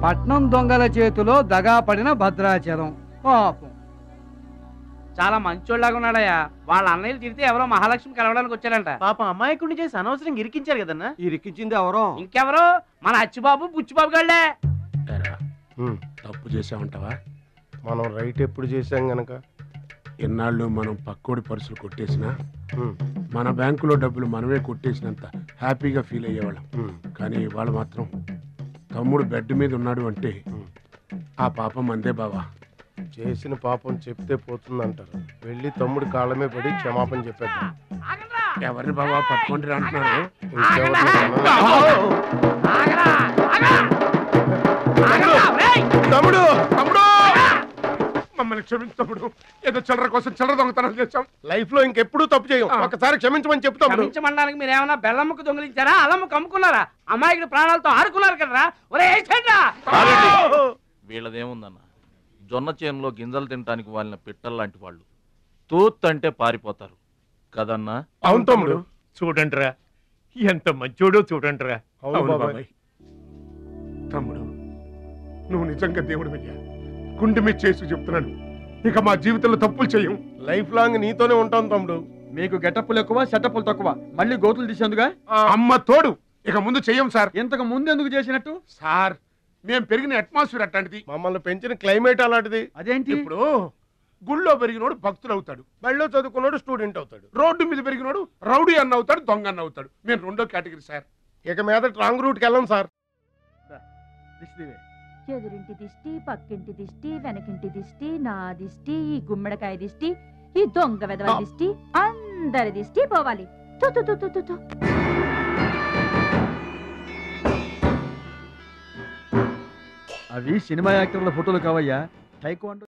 పట్నం దొంగల చేతిలో దగా పడిన భద్రాచలం పాపం. చాలా మంచోళ్ళగా ఉన్నాడయ్యా. వాళ్ళ అన్నయ్యలు తిరిగితే ఎవరో మహాలక్ష్మి కలవడానికి వచ్చారంట. పాపం అమాయకుడిని చేసి అనవసరంగా ఇరికించారు కదన్నా. ఇరికించింది ఎవరో? ఇంకెవరు? మన అచ్చిబాబు బుచ్చిబాబు గాళ్లే. తప్పు చేసామంటావా? మనం రైట్ ఎప్పుడు చేసాం గనక ఎన్నాళ్ళు మనం పక్కోడి పర్సులు కొట్టేసినా మన బ్యాంకులో డబ్బులు మనమే కొట్టేసినంత హ్యాపీగా ఫీల్ అయ్యేవాళ్ళం. కానీ వాళ్ళు మాత్రం తమ్ముడు బెడ్ మీద ఉన్నాడు అంటే ఆ పాపం అందే బావా. చేసిన పాపం చెప్తే పోతుందంటారు. వెళ్ళి తమ్ముడి కాళ్ళమే పడి క్షమాపణ చెప్పేద్దాం. ఎవరిని బావా పట్టుకుంటారు అంటున్నారు? తమ్ముడు తమ్ముడు మమ్మల్ని క్షమించు తమ్ముడు. ఏదో చిల్లర కోసం చిల్లర దొంగతనం చేశాం. లైఫ్ లో ఇంకెప్పుడు తప్పు చేయం. ఒకసారి క్షమించమని చెప్తాం. క్షమించమనడానికి మీరు ఏమన్నా బెల్లమ్మకు దొంగిలించారా, అల్లమ్మకు అమ్ముకున్నారా? అమాయకుడి ప్రాణాలతో ఆడుకున్నారు కదరా. ఒరే వీళ్ళదేముందన్న, జొన్న చేనులో గింజలు తినడానికి వాళ్ళని పిట్టల్లాంటి వాళ్ళు. తూత్ అంటే పారిపోతారు కదన్నా. అవును తమ్ముడు. చూడండిరా ఎంత మంచోడో చూడండిరా. అవును బాబాయ్. తమ్ముడు నువ్వు నిజంగా దేవుడు అయ్యా. గుండె మీద చేసి చెప్తున్నాను, ఇక మా జీవితంలో తప్పులు చేయం. లైఫ్ లాంగ్ నీతోనే ఉంటాం తమ్ముడు. మీకు గెటప్పులు ఎక్కువ, సెటప్పులు తక్కువ. మళ్ళీ గోతులు తీసేందుగా అమ్మ తోడు. ఇక ముందు చెయ్యం సార్. ఇంతకు ముందు ఎందుకు చేసినట్టు? సార్ మేము పెరిగిన అట్మాస్ఫియర్ అట్లాంటిది. మమ్మల్ని పెంచిన క్లైమేట్ అలాంటిది. అదేంటి? ఇప్పుడు గుళ్ళో పెరిగినోడు భక్తుడు అవుతాడు, బళ్ళో చదువుకున్నాడు స్టూడెంట్ అవుతాడు, రోడ్డు మీద పెరిగినోడు రౌడీ అన్న అవుతాడు, దొంగ అన్న అవుతాడు. మేము రెండో కేటగిరీ సార్. ఇక మీద రాంగ్ రూట్కి వెళ్ళాం సార్. ఎదురింటి దిష్టి, పక్కింటి దిష్టి, వెనకింటి దిష్టి, నా దిష్టి, ఈ గుమ్మడికాయ దిష్టి, ఈ దొంగ వెధవ దిష్టి, అందరి దిష్టి పోవాలి. అవి సినిమా యాక్టర్ల ఫోటోలు కావయ్యా. టైక్వాండో